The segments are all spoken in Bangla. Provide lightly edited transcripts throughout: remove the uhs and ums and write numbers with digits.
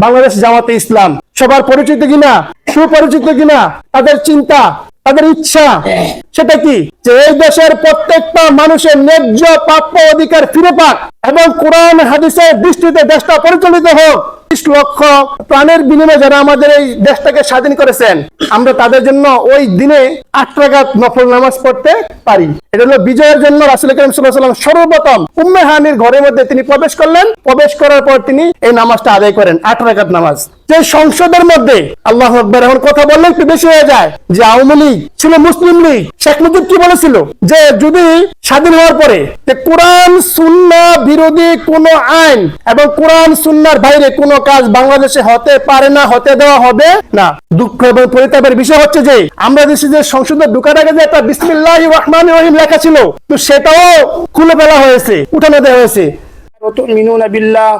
বাংলাদেশ জামাতে ইসলাম সবার পরিচিত কিনা, সুপরিচিত কিনা, তাদের চিন্তা, তাদের ইচ্ছা সেটা কি, যে এই দেশের প্রত্যেকটা মানুষের ন্যায্য প্রাপ্য অধিকার ফিরে পাক এবং কোরআন হাদিসের দৃষ্টিতে দেশটা পরিচালিত হোক। 30 লক্ষ প্রাণের বিনিময়ে যারা আমাদের এই দেশটাকে স্বাধীন করেছেন, আমরা তাদের জন্য ওই দিনে 8 রাকাত নফল নামাজ পড়তে পারি। এটা হলো বিজয়ের জন্য রাসূল করিম সাল্লাল্লাহু আলাইহি ওয়াসাল্লাম সর্বপ্রথম উম্মে হানির ঘরের মধ্যে তিনি প্রবেশ করলেন। প্রবেশ করার পর তিনি এই নামাজটা আদায় করেন, 8 রাকাত নামাজ। যে সংসদের মধ্যে আল্লাহু আকবার, এখন কথা বললে একটু বেশি হয়ে যায়, যে আওয়ামী লীগ ছিল মুসলিম লীগ, শেখ মুজিব কি বলেছিল, যে যদি স্বাধীন হওয়ার পরে যে কোরআন সুন্নাহ বিরোধী কোন আইন এবং কোরআন সুন্নাহর বাইরে কোন কাজ বাংলাদেশে হতে পারে না, হতে দেওয়া হবে না। দুঃখ এবং পরিতাপের বিষয় হচ্ছে যে আমরা দেশে যে সংসদে ঢোকার আগে যে একটা বিসমিল্লাহির রহমানির রহিম লেখা ছিল, তো সেটাও খুলে ফেলা হয়েছে, উঠানো দেওয়া হয়েছে। তুমিনুনা বিল্লাহ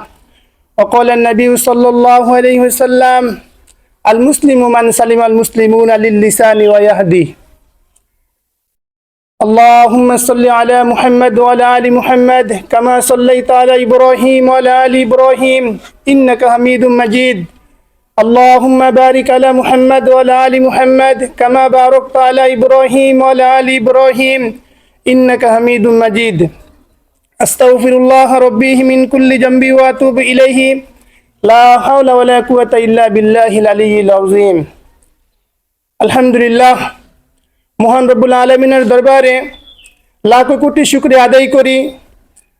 وقال النبي صلى الله عليه وسلم المسلم من سلم المسلمون للسان ويهدي اللهم صل على محمد وعلى آل محمد كما صليت على إبراهيم وعلى آل إبراهيم إنك حميد مجيد اللهم بارك على محمد وعلى آل محمد كما باركت على إبراهيم وعلى آل إبراهيم إنك حميد مجيد আস্তাগফিরুল্লাহ রব্বি মিন কুল্লি জামবি ওয়া আতুবু ইলাইহি লা হাওলা ওয়ালা কুওয়াতা ইল্লা বিল্লাহিল আলিয়্যিল আযীম। আলহামদুলিল্লাহ, মহান রব্বুল আলামিনের দরবারে লাখো কোটি শুকরিয়া আদায় করি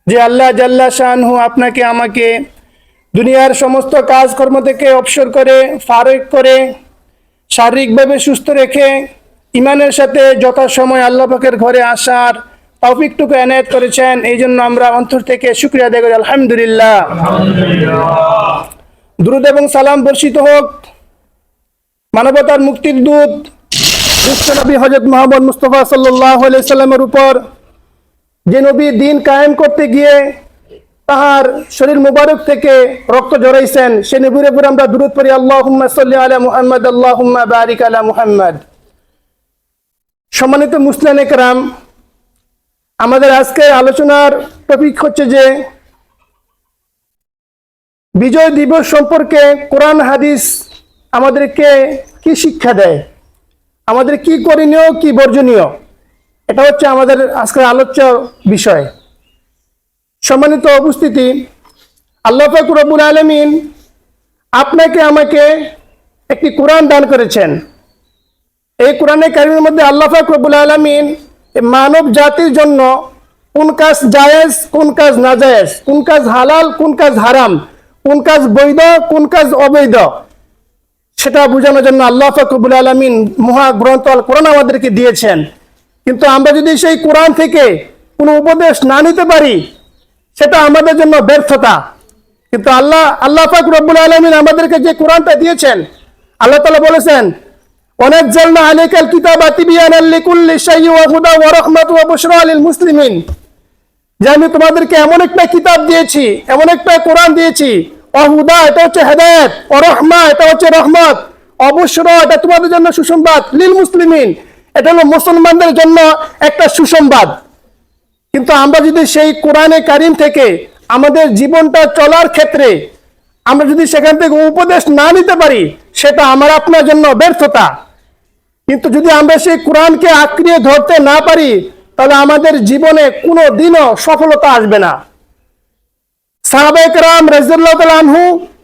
যে আল্লাহ জাল্লা শানহু আপনাকে আমাকে দুনিয়ার সমস্ত কাজকর্ম থেকে অবসর করে, ফারেক করে, শারীরিকভাবে সুস্থ রেখে ইমানের সাথে যথাসময় আল্লাহ পাকের ঘরে আসার তৌফিকটুকু এনায়েত করেছেন। এই জন্য আমরা অন্তর থেকে শুকরিয়া আদায় করি, আলহামদুলিল্লাহ। দুরূদ এবং সালাম বর্ষিত হোক মানবতার মুক্তির দূত বিশ্বনবী হযরত মুহাম্মদ মুস্তাফা সাল্লাল্লাহু আলাইহি সাল্লামের উপর, যে নবী দিন কায়েম করতে গিয়ে তাহার শরীর মুবারক থেকে রক্ত ঝরাইছেন, সে নবীর উপর আমরা দুরূদ পড়ি, আল্লাহুম্মা সাল্লি আলা মুহাম্মদ আল্লাহুম্মা বারিক আলা মুহাম্মদ। সম্মানিত মুসলিম کرام, আমাদের আজকের আলোচনার টপিক হচ্ছে যে বিজয় দিবস সম্পর্কে কোরআন হাদিস আমাদেরকে কি শিক্ষা দেয়, আমাদের কি করণীয়, কি বর্জনীয়, এটা হচ্ছে আমাদের আজকের আলোচ্য বিষয়। সম্মানিত উপস্থিতি, আল্লাহ পাক রব্বুল আলামিন আপনাকে আমাকে একটি কোরআন দান করেছেন। এই কোরআনে কারীমের মধ্যে আল্লাহ পাক রব্বুল আলামিন মানব জাতির জন্য কোন কাজ জায়েজ, কোন কাজ নাজায়েজ, কোন কাজ হালাল, কোন কাজ হারাম, কোন কাজ বৈধ, কোন কাজ অবৈধ, সেটা বোঝানোর জন্য আল্লাহ পাক রব্বুল আলামিন মহাগ্রন্থ আল কোরআন আমাদেরকে দিয়েছেন। কিন্তু আমরা যদি সেই কোরআন থেকে কোনো উপদেশ না নিতে পারি, সেটা আমাদের জন্য ব্যর্থতা। কিন্তু আল্লাহ পাক রব্বুল আলামিন আমাদেরকে যে কোরআনটা দিয়েছেন, আল্লাহ তাআলা বলেছেন ওয়ানাজ্জালনা আলাইকাল কিতাবা তিবয়ানাল লিকুল্লি শাইইন ওয়া হুদান ওয়া রাহমাতুন ওয়া বুশরা লিল মুসলিমিন, যে আমি তোমাদেরকে এমন একটা কিতাব দিয়েছি, এমন একটা কোরআন দিয়েছি, ওয়াহুদা এটা হচ্ছে হেদায়েত, ওয়া রাহমা এটা হচ্ছে রহমত, অবশ্যরা এটা তোমাদের জন্য সুসংবাদ, লিল মুসলিমিন এটা হলো মুসলমানদের জন্য একটা সুসংবাদ। কিন্তু আমরা যদি সেই কোরআনে কারীম থেকে আমাদের জীবনটা চলার ক্ষেত্রে আমরা যদি সেখান থেকে উপদেশ না নিতে পারি, সেটা আমার আপনার জন্য ব্যর্থতা। কিন্তু যদি আমরা সেই কোরআনকে আঁকড়িয়ে ধরতে না পারি, তাহলে আমাদের জীবনে কোনো দিনও সফলতা আসবে না। সাহাবায়ে কেরাম রাদিয়াল্লাহু তাআলা আনহু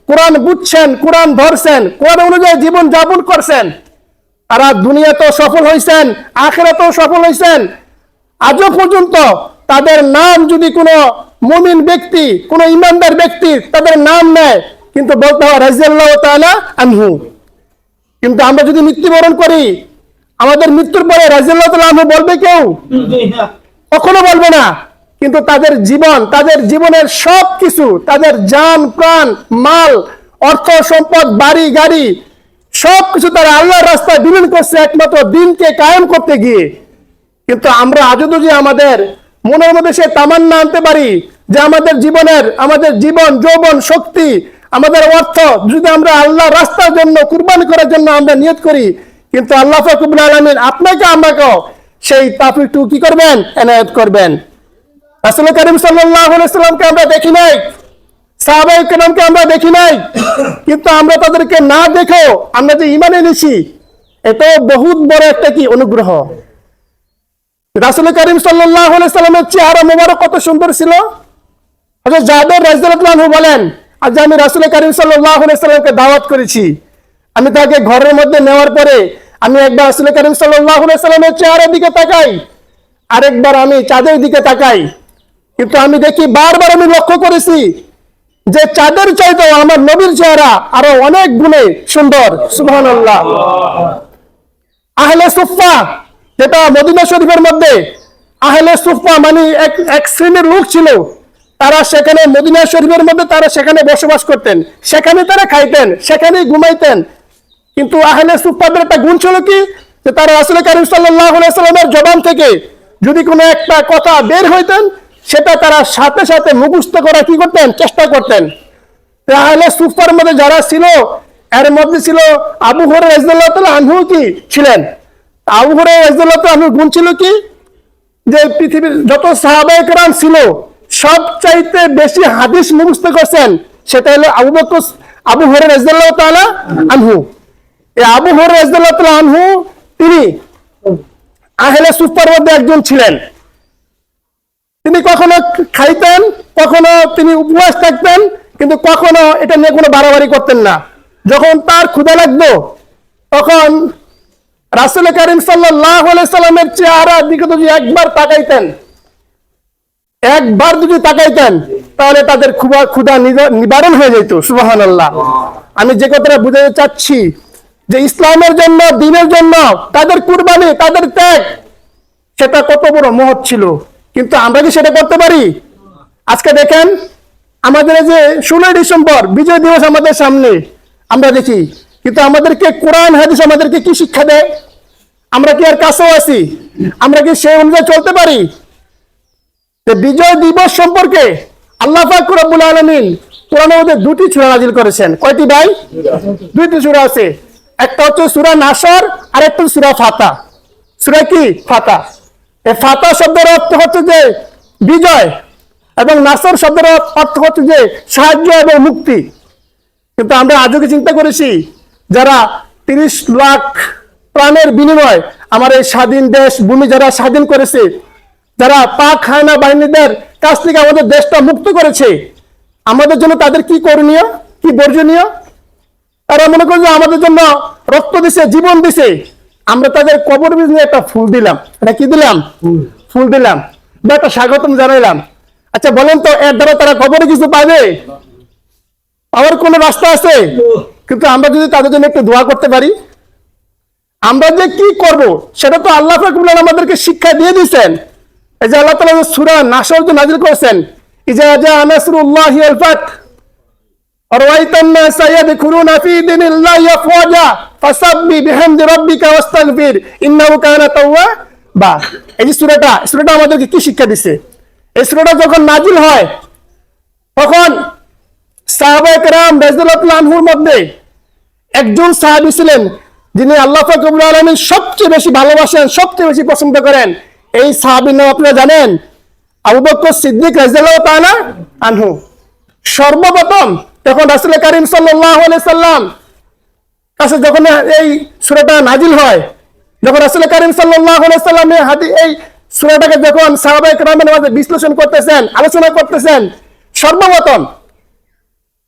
কোরআন বুঝছেন, কোরআন ধরছেন, কোরআন অনুযায়ী জীবন যাপন করছেন, তারা দুনিয়াতেও সফল হয়েছেন, আখিরাতেও সফল হয়েছেন। আজও পর্যন্ত তাদের নাম যদি কোনো মুমিন ব্যক্তি, কোনো ইমানদার ব্যক্তি তাদের নাম নেয়, কিন্তু বলতে হয় রাদিয়াল্লাহু তাআলা আনহু। কিন্তু আমরা যদি মৃত্যুবরণ করি, আমাদের মৃত্যুর পরে রাদিয়াল্লাহু তাআলা আনহু বলবে কেউ? কখনো বলবে না। কিন্তু তাদের জীবন, তাদের জীবনের সব কিছু, তাদের জান প্রাণ মাল অর্থ সম্পদ বাড়ি গাড়ি সব কিছু তারা আল্লাহর রাস্তায় বিলীন করছে একমাত্র দিনকে কায়েম করতে গিয়ে। কিন্তু আমরা আজও যদি আমাদের মনের মধ্যে সে তামান্না আনতে পারি যে আমাদের জীবন যৌবন শক্তি, আমাদের অর্থ যদি আমরা আল্লাহর রাস্তার জন্য কুরবানি করার জন্য আমরা নিয়ত করি, কিন্তু আল্লাহ পাক রব্বুল আলামিন আপনাকে আমাকেও সেই তৌফিকটুকু কি করবেন? এনায়েত করবেন। রাসূল করিম সাল্লাল্লাহু আলাইহি ওয়াসাল্লামকে আমরা দেখি নাই, সাহাবায়ে কেরামকে আমরা দেখি নাই, কিন্তু আমরা তাদেরকে না দেখেও আমরা যে ঈমান এনেছি, এটা বহুত বড় একটা কি অনুগ্রহ। রাসূল করিম সাল্লাল্লাহু আলাইহি সাল্লামের চেহারা মোবারক কত সুন্দর ছিল। হযরত জাবের রাদিয়াল্লাহু আনহু বলেন, আজ আমি রাসূল করিম সাল্লাল্লাহু আলাইহি সাল্লামকে দাওয়াত করেছি, আমি তাকে ঘরের মধ্যে নেওয়ার পরে আমি একবার রাসূল করিম সাল্লাল্লাহু আলাইহি সাল্লামের চেহারার দিকে তাকাই, আরেকবার আমি চাঁদের দিকে তাকাই, কিন্তু আমি দেখি বারবার আমি লক্ষ্য করেছি যে চাঁদের চাইতেও আমার নবীর চেহারা আরো অনেক গুণে সুন্দর। সুবহানাল্লাহ। আহলে সুফফা, যেটা মদিনা শরীফের মধ্যে আহলে সুফফা মানে এক শ্রেণীর লোক ছিল, তারা সেখানে মদিনা শরীফের মধ্যে তারা সেখানে বসবাস করতেন, সেখানে তারা খাইতেন, সেখানেই ঘুমাইতেন। কিন্তু আহলে সুফফাদের একটা গুণ ছিল কি, যে তারা রাসূল করিম সাল্লাল্লাহু আলাইহি সাল্লামের জবান থেকে যদি কোনো একটা কথা বের হইতেন, সেটা তারা সাথে সাথে মুখস্থ করার কি করতেন, চেষ্টা করতেন। আহলে সুফফার মধ্যে যারা ছিল, এর মধ্যে ছিল আবু হুরায়রা রাদিয়াল্লাহু তাআলা আনহু কি ছিলেন। আবু হুরায়রা রাদিয়াল্লাহু তাআলা আনহুর গুণ ছিল কি, যে পৃথিবীর যত সাহাবায়ে কেরাম ছিল সবচাইতে বেশি হাদিস মুখস্থ করছেন, সেটা হলো আবু হুরায়রা রাদিয়াল্লাহু তাআলা আনহু। এই আবু হুরায়রা রাদিয়াল্লাহু তাআলা আনহু তিনি আহলে সুফফার মধ্যে একজন ছিলেন। তিনি কখনো খাইতেন, কখনো তিনি উপবাস থাকতেন, কিন্তু কখনো এটা নিয়ে কোনো বাড়াবাড়ি করতেন না। যখন তার ক্ষুধা লাগতো, তখন রাসূল করিম সাল্লাল্লাহু আলাইহি সাল্লামের চেহারার দিকে যদি একবার তাকাইতেন, তাহলে তাদের ক্ষুধা নিবারণ হয়ে যেত। সুবহানাল্লাহ। আমি যে কথাটা বুঝাতে চাচ্ছি, যে ইসলামের জন্য, দ্বীনের জন্য তাদের কুরবানি, তাদের ত্যাগ, সেটা কত বড় মহৎ ছিল। কিন্তু আমরা কি সেটা করতে পারি? আজকে দেখেন, আমাদের যে 16 ডিসেম্বর বিজয় দিবস আমাদের সামনে, আমরা দেখি, কিন্তু আমাদেরকে কোরআন হাদিস আমাদেরকে কি শিক্ষা দেয়? আমরা কি আর কাছেও আছি? আমরা কি সেই অনুযায়ী চলতে পারি? বিজয় দিবস সম্পর্কে আল্লাহ পাক রব্বুল আলামিন কোরআনের মধ্যে 2টি সূরা নাযিল করেছেন। কয়টি ভাই? 2টি সূরা আছে। একটা হচ্ছে সূরা নাসর, আর একটা সূরা ফাতা। সূরা কি? ফাতা। এই ফাতা শব্দের অর্থ হচ্ছে যে বিজয়, এবং নাসর শব্দের অর্থ হচ্ছে যে সাহায্য এবং মুক্তি। কিন্তু আমরা আজও কি চিন্তা করেছি, যারা 30 লাখ প্রাণের বিনিময় আমার এই স্বাধীন দেশ ভূমি যারা স্বাধীন করেছে, যারা পাক হায়না বাহিনীদের কাছ থেকে আমাদের দেশটা মুক্ত করেছে, আমাদের জন্য তাদের কি করণীয়, কি বর্জনীয়? তারা মনে করে যে আমাদের জন্য রক্ত দিছে, জীবন দিছে, আমরা তাদের কবর নিয়ে একটা ফুল দিলাম। এটা কি দিলাম? ফুল দিলাম, বা একটা স্বাগতম জানাইলাম। আচ্ছা বলেন তো, এর দ্বারা তারা কবরে কিছু পাবে? পাওয়ার কোনো রাস্তা আছে? কিন্তু আমরা যদি তাদের জন্য একটু দোয়া করতে পারি, আমরা যে কি করব সেটা তো আল্লাহ পাক আমাদেরকে শিক্ষা দিয়ে দিয়েছেন। এই যে আল্লাহ তাআলা সূরা নাসর যে নাযিল করেছেন, ইজা জা নাসরুল্লাহি ওয়াল ফাত আরাইতান নাস ইয়াদখুলুনা ফি দীনিল্লাহি আফওয়াজা ফাসাব্বি বিহামদি রাব্বিকা ওয়াস্তাগফির ইন্নাহু কানা তাওয়াবা। এই যে সূরাটা আমাদেরকে কি শিক্ষা দিচ্ছে? এই সূরাটা যখন নাযিল হয়, তখন সাহাবায়ে কেরাম রাদিয়াল্লাহু আনহুর মধ্যে একজন সাহাবী ছিলেন, যিনি আল্লাহ পাক রব্বুল আলামিন সবচেয়ে বেশি ভালোবাসেন, সবচেয়ে বেশি পছন্দ করেন। এই সাহাবীর নাম আপনারা জানেন? আবু বকর সিদ্দিক রাদিয়াল্লাহু তাআলা আনহু। সর্বপ্রথম যখন রাসূল করিম সাল্লাল্লাহু আলাইহি সাল্লাম কাছে যখন এই সূরাটা নাযিল হয়, যখন রাসূল করিম সাল্লাল্লাহু আলাইহি সাল্লাম এই সূরাটাকে যখন সাহাবায়ে কেরামের মাঝে বিশ্লেষণ করতেছেন, আলোচনা করতেছেন, সর্বপ্রথম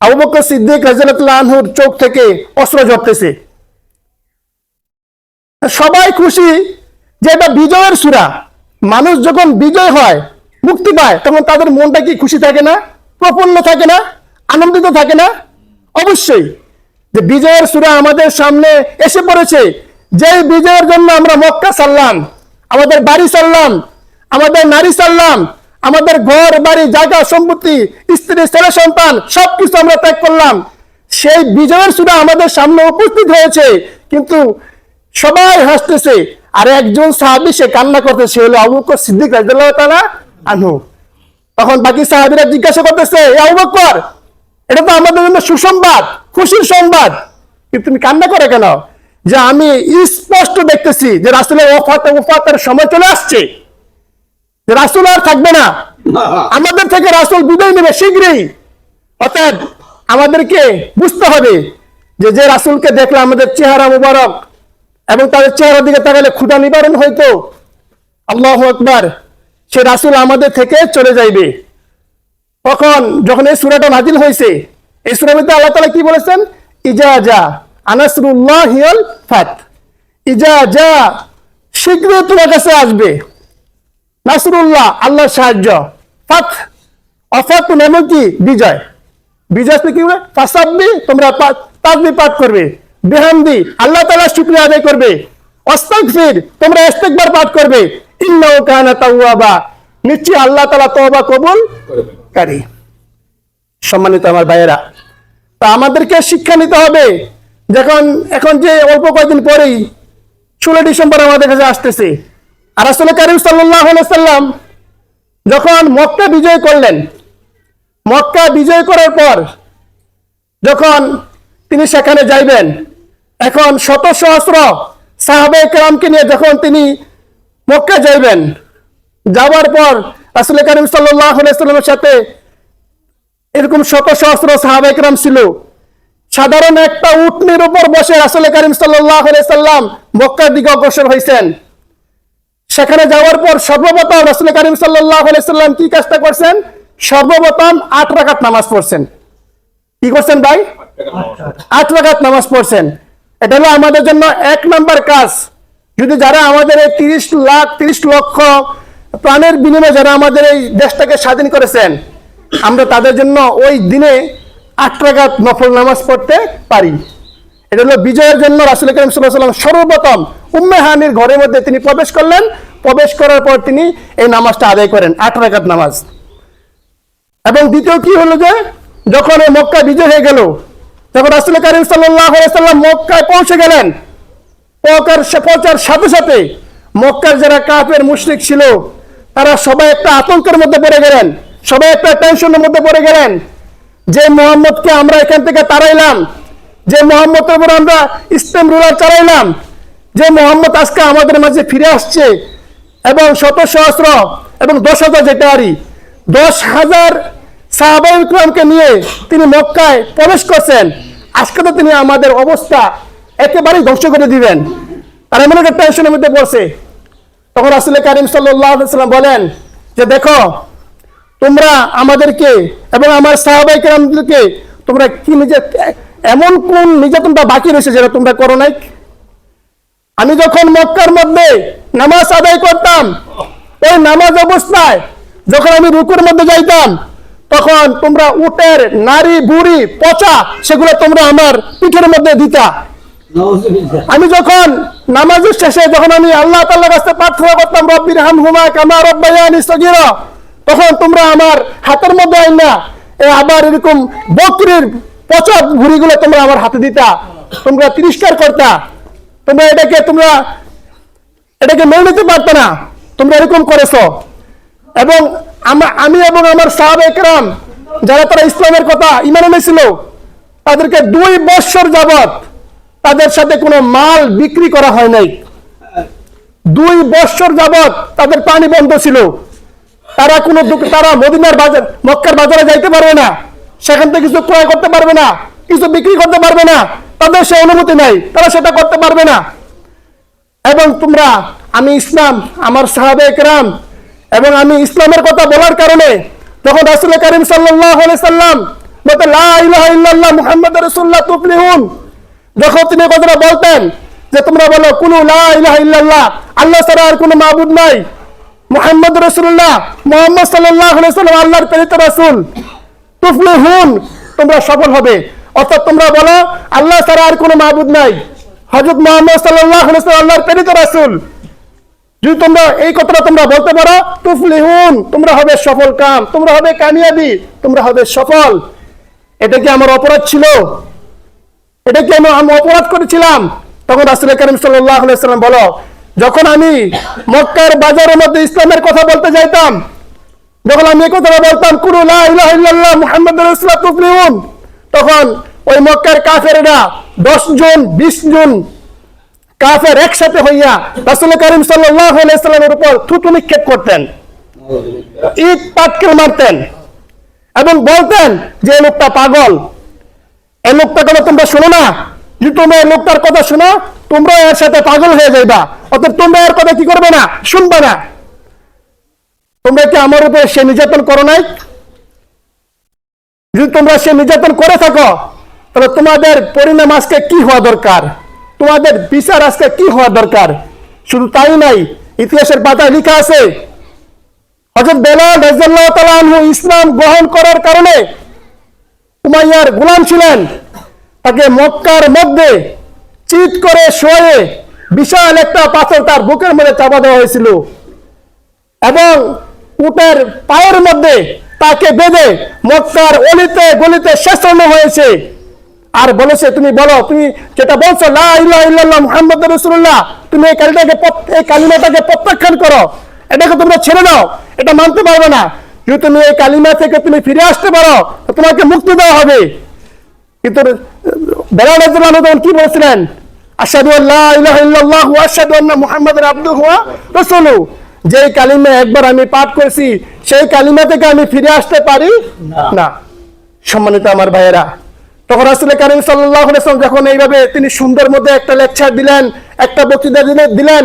আবু বকর সিদ্দিক রাদিয়াল্লাহু আনহুর চোখ থেকে অশ্রু ঝরতেছে। সবাই খুশি যে এটা বিজয়ের সূরা। মানুষ যখন বিজয় হয়, মুক্তি পায়, তখন তাদের মনটা কি খুশি থাকে না? প্রফুল্ল থাকে না? আনন্দিত থাকে না? অবশ্যই। যে বিজয়ের সূরা আমাদের সামনে এসে পড়েছে, যেই বিজয়ের জন্য আমরা মক্কা ছাড়লাম, আমাদের বাড়ি ছাড়লাম, আমাদের নারী ছাড়লাম, আমাদের ঘর বাড়ি জায়গা সম্পত্তি, স্ত্রী ছেলে সন্তান সবকিছু আমরা ত্যাগ করলাম, সেই বিজয়ের সূরা আমাদের সামনে উপস্থিত হয়েছে। কিন্তু সবাই হাসতেছে, আর একজন সাহাবী সে কান্না করতেছে, হলো আবু বকর সিদ্দিক রাদিয়াল্লাহু তাআলা আনহু। তখন বাকি সাহাবীরা জিজ্ঞাসা করতেছে, এ আবু বকর, এটা তো আমাদের জন্য সুসংবাদ, খুশির সংবাদ, কিন্তু তুমি কান্না করে কেন? যে আমি স্পষ্ট দেখতেছি যে রাসূলের ওফাতের সময় চলে আসছে, যে রাসূল আর থাকবে না, আমাদের থেকে রাসূল বিদায় নেবে শীঘ্রই। অর্থাৎ আমাদেরকে বুঝতে হবে যে যে রাসূলকে দেখলে আমাদের চেহারা মুবারক এবং তাদের চেহারার দিকে তাকালে ক্ষুধা নিবারণ হইতো, আল্লাহু আকবার, সে রাসূল আমাদের থেকে চলে যাইবে। তখন যখন এই সূরাটা নাজিল হয়েছে, এই সূরার মধ্যে আল্লাহ তাআলা কি বলেছেন? ইজা জা আনাসরুল্লাহি ওয়াল ফাত, ইজা জা, শীঘ্রই তোমার কাছে আসবে নাসরুল্লাহ, আল্লাহর সাহায্য, ফাত, অফাত মানে কি? বিজয়। বিজয় কি হবে? ফাসাব্বি, তোমরা তাসবিহ পাঠ করবে, বিহামদি, আল্লাহ তাআলার শুকরিয়া আদায় করবে, আস্তাগফির, তোমরা ইস্তিগফার পাঠ করবে, ইন্নাহু কানা তাওয়াবা, নিশ্চয়ই আল্লাহ তাআলা তওবা কবুল কারী। সম্মানিত আমার ভাইয়েরা, তা আমাদেরকে শিক্ষা নিতে হবে। এখন যে অল্প কয়েকদিন পরেই 16 ডিসেম্বর আমাদের কাছে আসতেছে, আর রাসূল কারীম সাল্লাল্লাহু আলাইহি সাল্লাম যখন মক্কা বিজয় করলেন, মক্কা বিজয় করার পর যখন তিনি সেখানে যাইবেন, এখন শত সহস্র সাহাবায়ে কেরামকে নিয়ে যখন তিনি মক্কা যাইবেন, যাওয়ার পর রাসূল কারীম সাল্লাল্লাহু আলাইহি সাল্লামের সাথে এরকম শত সহস্র সাহাবায়ে কেরাম ছিল। সাধারণ একটা উটনির উপর বসে রাসূল কারীম সাল্লাল্লাহু আলাইহি সাল্লাম মক্কার দিকে অগ্রসর হয়েছেন। সেখানে যাওয়ার পর সর্বপ্রথম রাসূল কারীম সাল্লাল্লাহু আলাইহি সাল্লাম কি কাজটা করছেন? সর্বপ্রথম 8 রাকাত নামাজ পড়ছেন। কি করছেন ভাই? 8 রাকাত নামাজ পড়ছেন। এটা হলো আমাদের জন্য 1 নাম্বার কাজ। যদি যারা আমাদের এই 30 লক্ষ প্রাণের বিনিময়ে যারা আমাদের এই দেশটাকে স্বাধীন করেছেন, আমরা তাদের জন্য ওই দিনে 8 রাকাত নফল নামাজ পড়তে পারি। এটা হলো বিজয়ের জন্য রাসূল কারীম সাল্লাল্লাহু আলাইহি ওয়াসাল্লাম সর্বপ্রথম উম্মে হানির ঘরের মধ্যে তিনি প্রবেশ করলেন। প্রবেশ করার পর তিনি এই নামাজটা আদায় করেন, 8 রাকাত নামাজ। এবং দ্বিতীয় কি হলো যে যখন এই মক্কা বিজয় হয়ে গেল, যখন রাসূল কারীম সাল্লাল্লাহু আলাইহি ওয়াসাল্লাম মক্কায় পৌঁছে গেলেন, পৌঁছার সাথে সাথে মক্কার যারা কাফের মুশরিক ছিল তারা সবাই একটা আতঙ্কের মধ্যে পড়ে গেলেন, সবাই একটা টেনশনের মধ্যে পড়ে গেলেন যে মুহাম্মদকে আমরা এখান থেকে তাড়াইলাম, যে মুহাম্মদের উপর আমরা ইসলাম রুলার চালাইলাম, যে মুহাম্মদ আজকে আমাদের মাঝে ফিরে আসছে এবং শত সহস্র এবং 10,000 যেটারি 10,000 সাহাবায়ে কিরামকে নিয়ে তিনি মক্কায় প্রবেশ করছেন, আজকে তো তিনি আমাদের অবস্থা একেবারেই ধ্বংস করে দিবেন। আর এমন একটা টেনশনের মধ্যে পড়ছে। তখন রাসূল কারীম সাল্লাল্লাহু আলাইহি ওয়াসাল্লাম বলেন যে দেখো, তোমরা আমাদেরকে এবং আমার সাহাবায়ে কিরামদেরকে তোমরা কি এমন কোন নির্যাতনটা বাকি রয়েছে যেটা তোমরা করো নাই? আমি যখন মক্কার মধ্যে নামাজ আদায় করতাম, ওই নামাজ অবস্থায় যখন আমি রুকুর মধ্যে যাইতাম, তখন তোমরা উটের নারী বুড়ি পচা সেগুলো তোমরা আমার পিঠের মধ্যে দিতা। আমি যখন নামাজের শেষে যখন আমি আল্লাহ তাআলার কাছে প্রার্থনা করতাম, রব্বির হামহুমা কামা রাব্বায়ানি সগীরা, তখন তোমরা আমার হাতের মধ্যে আইনা আবার এরকম বকরির পচা ভুঁড়িগুলো তোমরা আমার হাতে দিতা, তোমরা তিরস্কার করতা, তোমরা এটাকে মেনে নিতে পারতো না, তোমরা এরকম করেছো। এবং আমি এবং আমার সাহাবায়ে কেরাম যারা তারা ইসলামের কথা ঈমান এনেছিল, তাদেরকে 2 বছর যাবত তাদের সাথে কোনো মাল বিক্রি করা হয় নাই। 2 বছর যাবত তাদের পানি বন্ধ ছিল। তারা মদিনার বাজার, মক্কার বাজারে যাইতে পারবে না, সেখান থেকে কিছু ক্রয় করতে পারবে না, কিছু বিক্রি করতে পারবে না, তাদের সে অনুমতি নাই, তারা সেটা করতে পারবে না। এবং আমি ইসলাম, আমার সাহাবায়ে কেরাম এবং আমি ইসলামের কথা বলার কারণে যখন রাসূল কারীম সাল্লাল্লাহু আলাইহি সাল্লাম বলতেন লা ইলাহা ইল্লাল্লাহ মুহাম্মাদুর রাসূলুল্লাহ তুফলিহুন, যখন তিনি কথাটা বলতেন যে তোমরা বলো কুলু লা ইলাহা ইল্লাল্লাহ, আল্লাহ ছাড়া আর কোনো মাবুদ নাই, মুহাম্মাদুর রাসূলুল্লাহ, মুহাম্মদ সাল্লাল্লাহু আলাইহি সাল্লাম আল্লাহর প্রেরিত রাসূল, তুফলিহুন, তোমরা সফল হবে। অর্থাৎ তোমরা বলো আল্লাহ ছাড়া আর কোনো মাবুদ নাই, হযরত মুহাম্মদ সাল্লাল্লাহু আলাইহি সাল্লাম আল্লাহর প্রেরিত রাসূল। যদি তোমরা এই কথাটা তোমরা বলতে পারো, তুফলিহুন, তোমরা হবে সফল কাম, তোমরা হবে কামিয়াবি, তোমরা হবে সফল। এটা কি আমার অপরাধ ছিল? এটা কি আমি অপরাধ করেছিলাম? তখন রাসূল কারীম সাল্লাল্লাহু আলাইহি সাল্লাম বলো, যখন আমি মক্কার বাজারের মধ্যে ইসলামের কথা বলতে যাইতাম, যখন আমি এই কথাটা বলতাম কুলু লা ইলাহা ইল্লাল্লাহ মুহাম্মাদুর রাসূলুল্লাহ তুফলিহুন, তখন ওই মক্কার কাফেররা 10 জন 20 জন কাফের একসাথে হইয়া রাসূল কারীম সাল্লাল্লাহু আলাইহি সাল্লামের উপর থুতু নিক্ষেপ করতেন, ইট পাটকেল মারতেন এবং বলতেন যে এই লোকটা পাগল, এই লোকটা কথা তোমরা শোনো না, যদি তোমরা এই লোকটার কথা শোনো তোমরা এর সাথে পাগল হয়ে যাইবা, অতএব তোমরা এর কথা কি করবে না, শুনবে না। তোমরা কি আমার উপরে সে নির্যাতন করো নাই? যদি তোমরা সে নির্যাতন করে থাকো তাহলে তোমাদের পরিণাম আজকে কি হওয়া দরকার, তোমাদের বিচার আজকে কি হওয়া দরকার। শুধু তাই নাই, ইতিহাসের পাতায় লেখা আছে হযরত বেলাল রাদিয়াল্লাহু তাআলা আনহু ইসলাম গ্রহণ করার কারণে উমাইয়ার গোলাম ছিলেন, তাকে মক্কার মধ্যে চিৎ করে শোয়ে বিশাল একটা পাথর তার বুকের মধ্যে চাপা দেওয়া হয়েছিল এবং উটের পায়ের মধ্যে তাকে বেঁধে মক্কার অলিতে গলিতে শেষানো হয়েছে। আর বলেছে তুমি বলো, তুমি যেটা বলছো লা ইলাহা ইল্লাল্লাহ মুহাম্মাদুর রাসূলুল্লাহ, তুমি এই কালিমাটাকে প্রত্যাখ্যান করো, এটাকে তোমরা ছেড়ে দাও, এটা মানতে পারবে না। যদি তুমি এই কালিমা থেকে তুমি ফিরে আসতে পারো তোমাকে মুক্তি দেওয়া হবে। কিন্তু বেলাল রাদিয়াল্লাহু আনহু তখন কি বলেছিলেন? আশহাদু আল্লা ইলাহা ইল্লাল্লাহ ওয়া আশহাদু আন্না মুহাম্মাদান আবদুহু ওয়া রাসূলুহু, যে কালিমা একবার আমি পাঠ করেছি সেই কালিমা থেকে আমি ফিরে আসতে পারি না। সম্মানিত আমার ভাইয়েরা, তখন রাসূল কারীম সাল্লাল্লাহু আলাইহি ওয়াসাল্লাম যখন এইভাবে তিনি সুন্দর মধ্যে একটা লেকচার দিলেন, একটা বক্তৃতা দিলেন,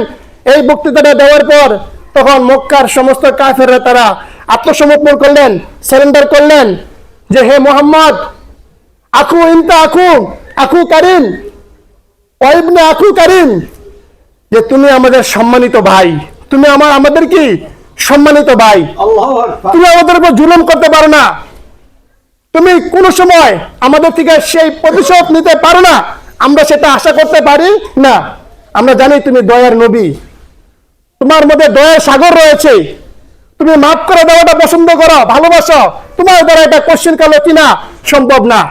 এই বক্তৃতাটা দেওয়ার পর তখন মক্কার সমস্ত কাফেররা তারা আত্মসমর্পণ করলেন, সারেন্ডার করলেন যে হে মুহাম্মদ, আখু ইনতা আখু কারিম ওয়াইবনে আখু কারিম, যে তুমি আমাদের সম্মানিত ভাই, তুমি আমাদের কি সম্মানিত ভাই, তুমি আমাদের উপর জুলুম করতে পারো না, তুমি কোন সময় আমাদের থেকে সেই প্রতিশোধ নিতে পারো না, আমরা সেটা আশা করতে পারি না। আমরা জানি তুমি দয়ার নবী, তোমার মধ্যে দয়ার সাগর রয়েছে, তুমি মাফ করে দেওয়াটা পছন্দ করো, ভালোবাসো, তোমার দ্বারা এটা কোশ্চেন কালো কিনা সম্ভব না।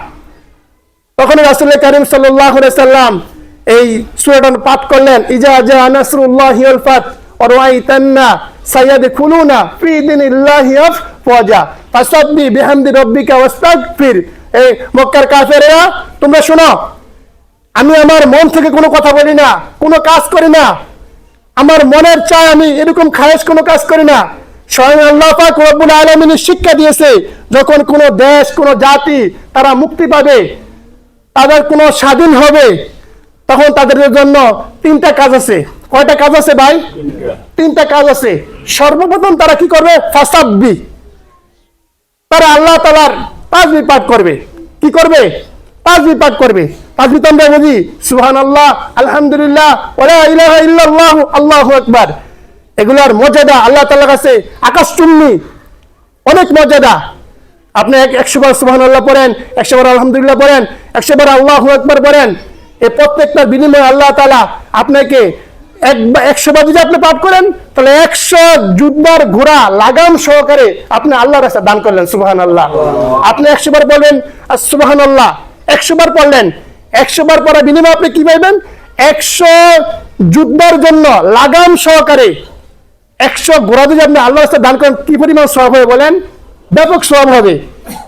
তখন রাসূল কারীম সাল্লাল্লাহু আলাইহি সাল্লাম এই সূরাটা পাঠ করলেন, ইজা জা নাসরুল্লাহি ওয়াল ফাত ওয়া রাআইতান্না সায়াদখুলুনা ফি দীনিল্লাহি আফওয়াজা ফাসাব্বি বিহামদি রাব্বিকা ওয়াস্তাগফির। এই মক্কার কাফেররা তোমরা শোনো, আমি আমার মন থেকে কোনো কথা বলি না, কোনো কাজ করি না, আমার মনের চায় আমি এরকম খায়েশ কোনো কাজ করি না। স্বয়ং আল্লাহ পাক রব্বুল আলামিন শিক্ষা দিয়েছে যখন কোনো দেশ কোনো জাতি তারা মুক্তি পাবে, তাদের কোনো স্বাধীন হবে, তখন তাদের জন্য তিনটা কাজ আছে। কয়টা কাজ আছে ভাই? তিনটা কাজ আছে। সর্বপ্রথম তারা কি করবে? ফাসাব্বি, তারা আল্লাহ তাআলার তাসবিহ পাঠ করবে। কি করবে? তাসবিহ পাঠ করবে। তাসবিহ তো আমরা বুঝি সুবহানাল্লাহ, আলহামদুলিল্লাহ, ওয়া লা ইলাহা ইল্লাল্লাহ, আল্লাহু আকবার। এগুলার মর্যাদা আল্লাহ তাআলার কাছে আকাশচুম্বী, অনেক মর্যাদা। আপনি 100 বার সুবহানাল্লাহ পড়েন, 100 বার আলহামদুলিল্লাহ পড়েন, 100 বার আল্লাহু আকবার পড়েন, এই প্রত্যেকটার বিনিময়ে আল্লাহ তাআলা আপনাকে 100 বার যদি আপনি পাঠ করেন তাহলে 100 যুদ্ধের ঘোড়া লাগাম সহকারে আপনি আল্লাহর রাস্তায় দান করলেন। সুবহানাল্লাহ। আপনি 100 বার বললেন আর সুবহানাল্লাহ, 100 বার পড়লেন, 100 বার পড়ার বিনিময়ে আপনি কি পাইবেন? 100 যুদ্ধের জন্য লাগাম সহকারে 100 ঘোড়া যদি আপনি আল্লাহর রাস্তায় দান করেন কি পরিমাণ সওয়াব হবে বলেন? ব্যাপক সওয়াব হবে।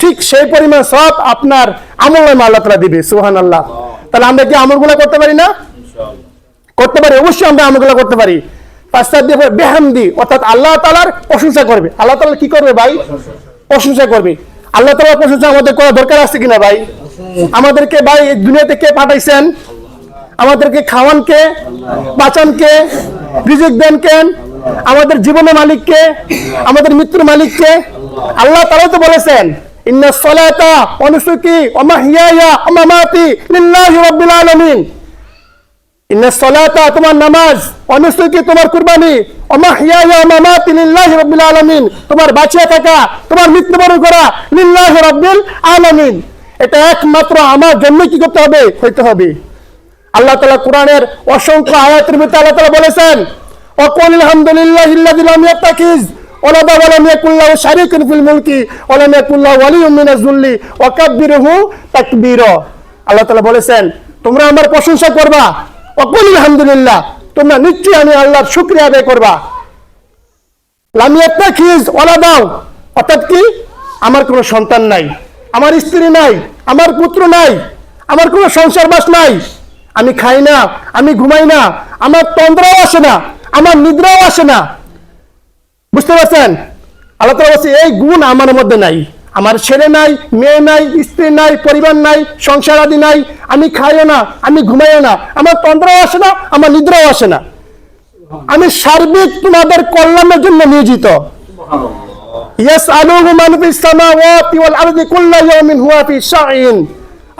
ঠিক সেই পরিমাণ সওয়াব আপনার আমলনামায় আল্লাহ তাআলা দিবে। সুবহানাল্লাহ। তাহলে আমরা কি আমলগুলো করতে পারি না? করতে পারি, অবশ্যই আমরা আমলগুলো করতে পারি। ফাসাব্বিহ বিহামদি, অর্থাৎ আল্লাহ তাআলার প্রশংসা করবে। আল্লাহ তাআলা কি করবে ভাই? প্রশংসা করবে। আল্লাহ তাআলার প্রশংসা আমাদের করা দরকার আছে কিনা ভাই? আমাদেরকে ভাই এই দুনিয়াতে কে পাঠাইছেন? আমাদেরকে খাওয়ান কে? বাঁচান কে? রিজিক দেন কেন? আমাদের জীবনের মালিক কে? আমাদের মৃত্যুর মালিক কে? আল্লাহ তাআলা তো বলেছেন ইন্নাস সালাতা ওয়া নুসুকি ওয়া মাহইয়ায়া ওয়া মামাতি লিল্লাহি রাব্বিল আলামিন। ইন্নাস সালাতা তোমার নামাজ, ওয়া নুসুকি তোমার কুরবানি, ওয়া মাহইয়ায়া ওয়া মামাতি লিল্লাহি রাব্বিল আলামিন, তোমার বাঁচিয়ে থাকা, তোমার মৃত্যুবরণ করা লিল্লাহি রাব্বিল আলামিন। এটা একমাত্র আমার জন্য কি করতে হবে? হইতে হবে। আল্লাহ তাআলা কোরআনের অসংখ্য আয়াতের ভিতরে আল্লাহ তাআলা বলেছেন ওয়াকুল আলহামদুলিল্লাহিল্লাযী লাম ইয়াত্তাখিজ ওয়ালাদা ওয়া লাম ইয়াকুল লাহু শারীকুন ফিল মুলকি ওয়া লাম ইয়াকুল লাহু ওয়ালিয়্যুম মিনাজ যুল্লি ওয়া কাব্বিরহু তাকবীরা। আল্লাহ তাআলা বলেছেন তোমরা আমার প্রশংসা করবা, ওয়াকুল আলহামদুলিল্লাহ, তোমরা নিশ্চয়ই আমি আল্লাহর শুকরিয়া আদায় করবা। লাম ইয়াত্তাখিজ ওয়ালাদা, অর্থাৎ কি আমার কোনো সন্তান নাই, আমার স্ত্রী নাই, আমার পুত্র নাই, আমার কোনো সংসার বাস নাই, আমি খাই না, আমি ঘুমাই না, আমার তন্দ্রাও আসে না, আমার নিদ্রাও আসে না। বুঝতে পারছেন? আল্লাহ তাআলা বলেছে এই গুণ আমার মধ্যে নাই, আমার ছেলে নাই, মেয়ে নাই, স্ত্রী নাই, পরিবার নাই, সংসার আদি নাই, আমি খাইও না, আমি ঘুমাইও না, আমার তন্দ্রাও আসে না, আমার নিদ্রাও আসে না, আমি সার্বিক তোমাদের কল্যাণের জন্য নিয়োজিত। ইয়াসআলুহু মান ফিস সামাওয়াতি ওয়াল আরদি কুল্লু ইয়াওমিন হুয়া ফি শাইন।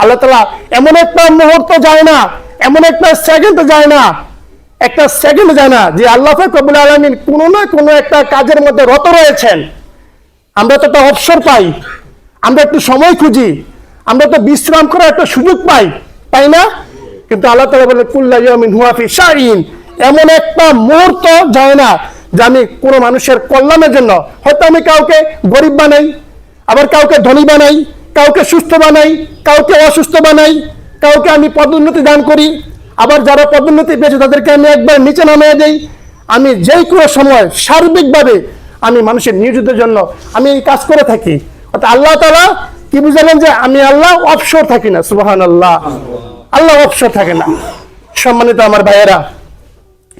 আল্লাহ তাআলা এমন একটা মুহূর্ত যায় না, এমন একটা সেকেন্ড যায় না, একটা সেকেন্ড যায় না যে আল্লাহ পাক রব্বুল আলামিন কোনো না কোনো একটা কাজের মধ্যে রত রয়েছেন। আমরা তো একটা অবসর পাই, আমরা একটু সময় খুঁজি, আমরা তো বিশ্রাম করার একটা সুযোগ পাই, তাই না? কিন্তু আল্লাহ তাআলা বলে কুল্লু ইয়াওমিন হুয়া ফি শাইন, এমন একটা মুহূর্ত যায় না যে আমি কোনো মানুষের কল্যাণের জন্য, হয়তো আমি কাউকে গরিব বানাই, আবার কাউকে ধনী বানাই, কাউকে সুস্থ বানাই, কাউকে অসুস্থ বানাই, কাউকে আমি পদোন্নতি দান করি, আবার যারা পদোন্নতি পেয়েছে তাদেরকে আমি একবার নিচে নামিয়ে দেই। আমি যেই কোনো সময় সার্বিকভাবে আমি মানুষের নিয়োজিতের জন্য আমি এই কাজ করে থাকি। অর্থাৎ আল্লাহ তাআলা কি বুঝালেন যে আমি আল্লাহ অবসর থাকি না। সুবহানাল্লাহ, আল্লাহ অবসর থাকে না। সম্মানিত আমার ভাইয়েরা,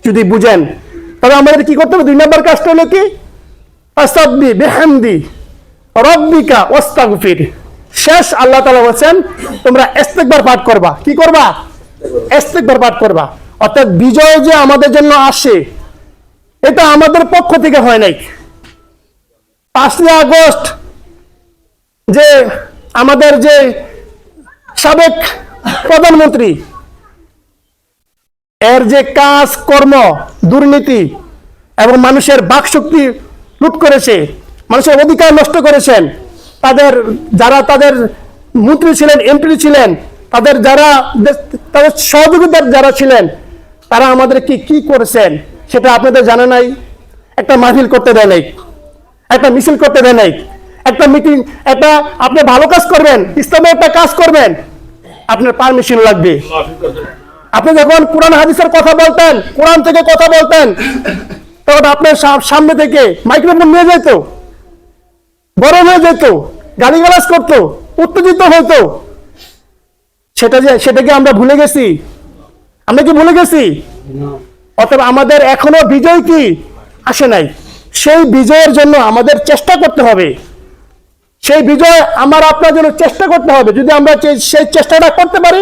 যদি বুঝেন তবে আমাদের কি করতে হবে? 2 নম্বর কাজটা হলো কি? ফাসাব্বি বিহামদি রাব্বিকা ওয়াস্তাগফির। শেষ আল্লাহ তাআলা বলেন তোমরা ইস্তিগফার পাঠ করবা। কি করবা? ইস্তিগফার পাঠ করবা। অর্থাৎ বিজয় যে আমাদের জন্য আসে এটা আমাদের পক্ষ থেকে হয় নাই। 5 আগস্ট যে আমাদের যে সাবেক প্রধানমন্ত্রী, এর যে কাজ কর্ম, দুর্নীতি এবং মানুষের বাকশক্তি লুট করেছে, মানুষের অধিকার নষ্ট করেছেন, তাদের মন্ত্রী ছিলেন, এমপি ছিলেন, তাদের সহযোগিতার যারা ছিলেন, তারা আমাদের কি করেছেন সেটা আপনাদের জানা নাই। একটা মাহফিল করতে দেয় নাই, একটা মিছিল করতে দেয় নাই, একটা মিটিং, একটা আপনি ভালো কাজ করবেন, ইসলামের একটা কাজ করবেন, আপনার পারমিশন লাগবে। আপনি যখন কোরআন হাদিসের কথা বলতেন, কোরআন থেকে কথা বলতেন, তখন আপনার সামনে থেকে মাইক্রোফোন নিয়ে যেত, গরম হয়ে যেত, গালিগালাজ করতো, উত্তেজিত হতো। সেটাকে আমরা ভুলে গেছি? আমরা কি ভুলে গেছি? অথবা আমাদের এখনো বিজয় কি আসে নাই? সেই বিজয়ের জন্য আমাদের চেষ্টা করতে হবে। সেই বিজয় আমার আপনার জন্য চেষ্টা করতে হবে। যদি আমরা সেই চেষ্টাটা করতে পারি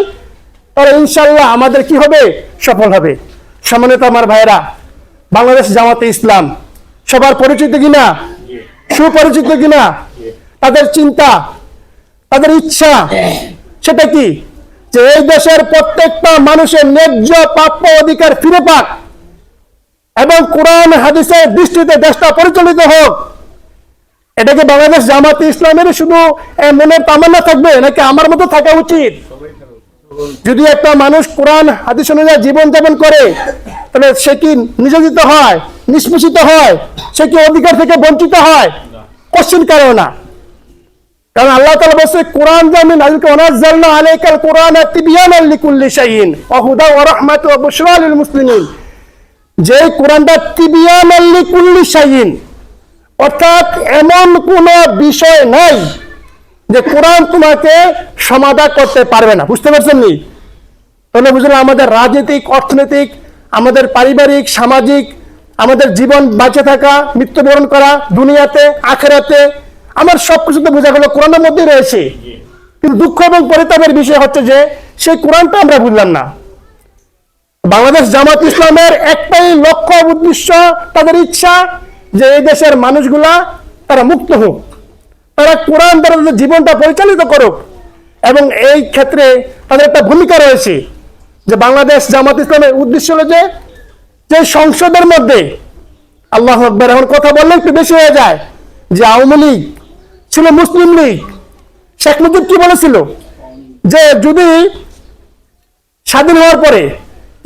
তাহলে ইনশাআল্লাহ আমাদের কি হবে? সফল হবে। সম্মানিত আমার ভাইয়েরা, বাংলাদেশ জামাতে ইসলাম সবার পরিচিত কিনা? সুপরিচিত কিনা? তাদের চিন্তা, তাদের ইচ্ছা সেটা কি? যে এই দেশের প্রত্যেকটা মানুষের ন্যায্য প্রাপ্য অধিকার ফিরে পাক এবং কোরআন হাদিসের দৃষ্টিতে দেশটা পরিচালিত হোক। এটাকে বাংলাদেশ জামাতে ইসলামের শুধু মনের তামান্না থাকবে নাকি আমার মতো থাকা উচিত? যদি একটা মানুষ কোরআন হাদিস অনুযায়ী জীবনযাপন করে তাহলে সে কি নিয়োজিত হয়, নিষ্পেষিত হয়, সে কি অধিকার থেকে বঞ্চিত হয়? কোশ্চেন কারো না। কারণ আল্লাহ তাআলা বলেছে কোরআন জামিন আলকা ওয়ানাজ্জালনা আলাইকাল কোরআনা তিবয়ানাল লিকুল্লি শাইইন ওয়া হুদা ওয়া রাহমাতু ওয়া বুশরা লিল মুসলিমিন। যে কোরআনটা তিবয়ানাল লিকুল্লি শাইইন, অর্থাৎ এমন কোন বিষয় নাই যে কোরআন তোমাকে সমাধান করতে পারবে না। বুঝতে পারছেন নি? তাহলে বুঝলাম আমাদের রাজনৈতিক, অর্থনৈতিক, আমাদের পারিবারিক, সামাজিক, আমাদের জীবন বেঁচে থাকা, মৃত্যুবরণ করা, দুনিয়াতে আখিরাতে আমার সবকিছুতে বোঝা গেল কোরআনের মধ্যেই রয়েছে। কিন্তু দুঃখ এবং পরিতাপের বিষয় হচ্ছে যে সেই কোরআনটা আমরা বুঝলাম না। বাংলাদেশ জামাত ইসলামের একটাই লক্ষ্য, উদ্দেশ্য, তাদের ইচ্ছা যে এই দেশের মানুষগুলা তারা মুক্ত হোক, তারা কোরআন দ্বারা তাদের জীবনটা পরিচালিত করুক। এবং এই ক্ষেত্রে তাদের একটা ভূমিকা রয়েছে যে বাংলাদেশ জামাত ইসলামের উদ্দেশ্য হলো যে সংসদের মধ্যে, আল্লাহু আকবার, এখন কথা বললে একটু বেশি হয়ে যায়, যে আওয়ামী লীগ ছিল মুসলিম লীগ। শেখ মুজিব কি বলেছিল? যে যদি স্বাধীন হওয়ার পরে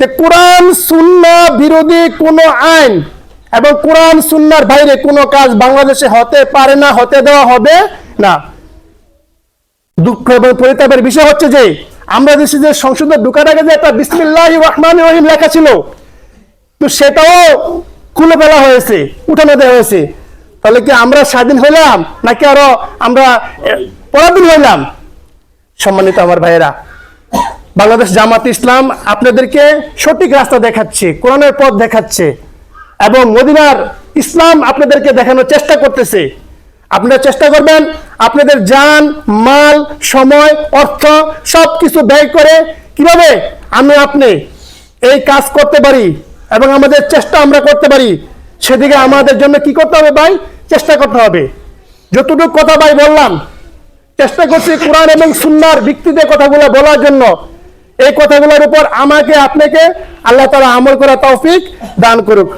যে কোরআন সুন্নাহ বিরোধী কোনো আইন এবং কোরআন সুন্নাহর বাইরে কোনো কাজ বাংলাদেশে হতে পারে না, হতে দেওয়া হবে না। দুঃখ এবং পরিতাপের বিষয় হচ্ছে যে আমরা দেশে যে সংসদে ঢোকার আগে যে একটা বিসমিল্লাহির রহমানির রহিম লেখা ছিল, তো সেটাও খুলে ফেলা হয়েছে, উঠানো দেওয়া হয়েছে। তাহলে কি আমরা স্বাধীন হইলাম নাকি আরো আমরা পরাধীন হইলাম? সম্মানিত আমার ভাইয়েরা, বাংলাদেশ জামাত ইসলাম আপনাদেরকে সঠিক রাস্তা দেখাচ্ছে, কোরআনের পথ দেখাচ্ছে এবং মদিনার ইসলাম আপনাদেরকে দেখানোর চেষ্টা করতেছে। আপনারা চেষ্টা করবেন আপনাদের জান, মাল, সময়, অর্থ সবকিছু ব্যয় করে কিভাবে আপনি এই কাজ করতে পারি এবং আমাদের চেষ্টা আমরা করতে পারি, সেদিকে আমাদের জন্য কি করতে হবে ভাই? চেষ্টা করতে হবে। যতটুকু কথা ভাই বললাম, চেষ্টা করছি কোরআন এবং সুন্নাহর ভিত্তিতে কথাগুলো বলার জন্য। এই কথাগুলোর উপর আমাকে আপনাকে আল্লাহ তাআলা আমল করা তৌফিক দান করুক।